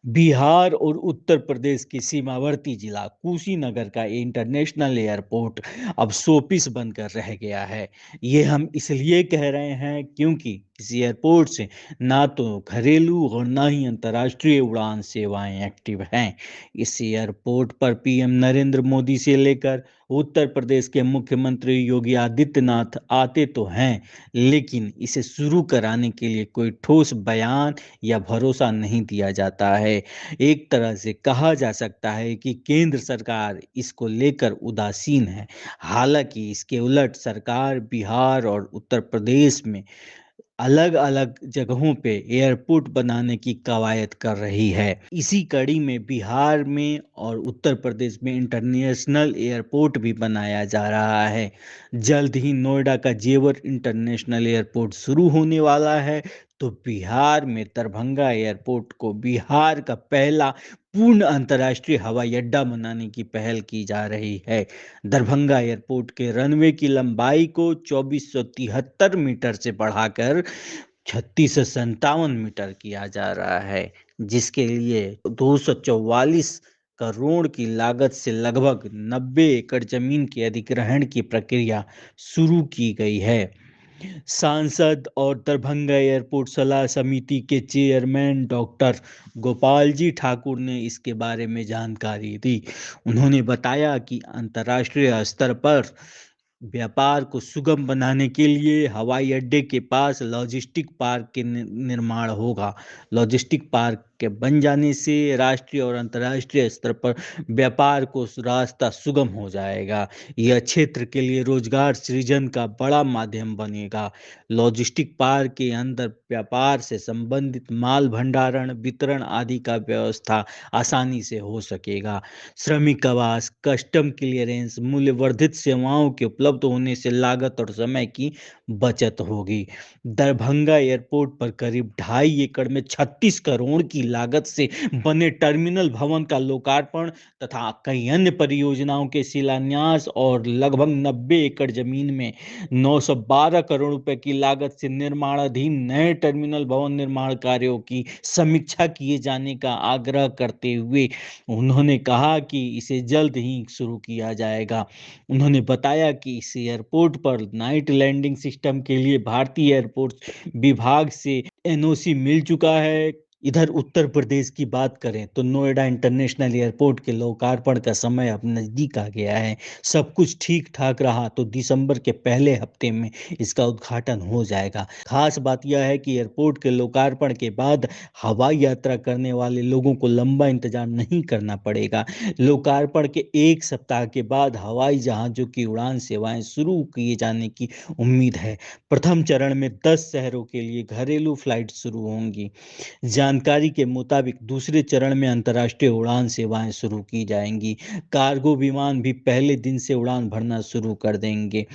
बिहार और उत्तर प्रदेश के सीमावर्ती जिला कुशीनगर का इंटरनेशनल एयरपोर्ट अब शोपीस बनकर रह गया है। ये हम इसलिए कह रहे हैं क्योंकि इस एयरपोर्ट से ना तो घरेलू और ना ही अंतर्राष्ट्रीय उड़ान सेवाएं एक्टिव हैं। इस एयरपोर्ट पर पीएम नरेंद्र मोदी से लेकर उत्तर प्रदेश के मुख्यमंत्री योगी आदित्यनाथ आते तो हैं, लेकिन इसे शुरू कराने के लिए कोई ठोस बयान या भरोसा नहीं दिया जाता है। एक तरह से कहा जा सकता है कि केंद्र सरकार इसको लेकर उदासीन है। हालांकि इसके उलट सरकार बिहार और उत्तर प्रदेश में अलग अलग जगहों पे एयरपोर्ट बनाने की कवायद कर रही है। इसी कड़ी में बिहार में और उत्तर प्रदेश में इंटरनेशनल एयरपोर्ट भी बनाया जा रहा है। जल्द ही नोएडा का जेवर इंटरनेशनल एयरपोर्ट शुरू होने वाला है, तो बिहार में दरभंगा एयरपोर्ट को बिहार का पहला पूर्ण अंतर्राष्ट्रीय हवाई अड्डा बनाने की पहल की जा रही है। दरभंगा एयरपोर्ट के रनवे की लंबाई को 2473 मीटर से बढ़ाकर 3657 मीटर किया जा रहा है, जिसके लिए 244 करोड़ की लागत से लगभग 90 एकड़ जमीन के अधिग्रहण की प्रक्रिया शुरू की गई है। सांसद और दरभंगा एयरपोर्ट सलाह समिति के चेयरमैन डॉक्टर गोपाल जी ठाकुर ने इसके बारे में जानकारी दी। उन्होंने बताया कि अंतर्राष्ट्रीय स्तर पर व्यापार को सुगम बनाने के लिए हवाई अड्डे के पास लॉजिस्टिक पार्क के निर्माण होगा। लॉजिस्टिक पार्क के बन जाने से राष्ट्रीय और अंतर्राष्ट्रीय स्तर पर व्यापार को रास्ता सुगम हो जाएगा। यह क्षेत्र के लिए रोजगार सृजन का बड़ा माध्यम बनेगा। लॉजिस्टिक पार्क के अंदर व्यापार से संबंधित माल भंडारण, वितरण आदि का व्यवस्था आसानी से हो सकेगा। श्रमिक आवास, कस्टम क्लियरेंस, मूल्य वर्धित सेवाओं के उपलब्ध होने से लागत और समय की बचत होगी। दरभंगा एयरपोर्ट पर करीब 2.5 एकड़ में 36 करोड़ की लागत से बने टर्मिनल भवन का लोकार्पण तथा कई अन्य परियोजनाओं के शिलान्यास और लगभग 90 एकड़ जमीन में 912 करोड़ रुपए की लागत से निर्माणाधीन नए टर्मिनल भवन निर्माण कार्यों की समीक्षा किए जाने का आग्रह करते हुए उन्होंने कहा कि इसे जल्द ही शुरू किया जाएगा। उन्होंने बताया कि इस एयरपोर्ट पर नाइट लैंडिंग सिस्टम के लिए भारतीय एयरपोर्ट विभाग से एनओसी मिल चुका है। इधर उत्तर प्रदेश की बात करें तो नोएडा इंटरनेशनल एयरपोर्ट के लोकार्पण का समय अब नजदीक आ गया है। सब कुछ ठीक ठाक रहा तो दिसंबर के पहले हफ्ते में इसका उद्घाटन हो जाएगा। खास बात यह है कि एयरपोर्ट के लोकार्पण के बाद हवाई यात्रा करने वाले लोगों को लंबा इंतजार नहीं करना पड़ेगा। लोकार्पण के एक सप्ताह के बाद हवाई जहाजों की उड़ान सेवाएं शुरू किए जाने की उम्मीद है। प्रथम चरण में 10 शहरों के लिए घरेलू फ्लाइट शुरू होंगी। जानकारी के मुताबिक दूसरे चरण में अंतर्राष्ट्रीय उड़ान सेवाएं शुरू की जाएंगी। कार्गो विमान भी पहले दिन से उड़ान भरना शुरू कर देंगे।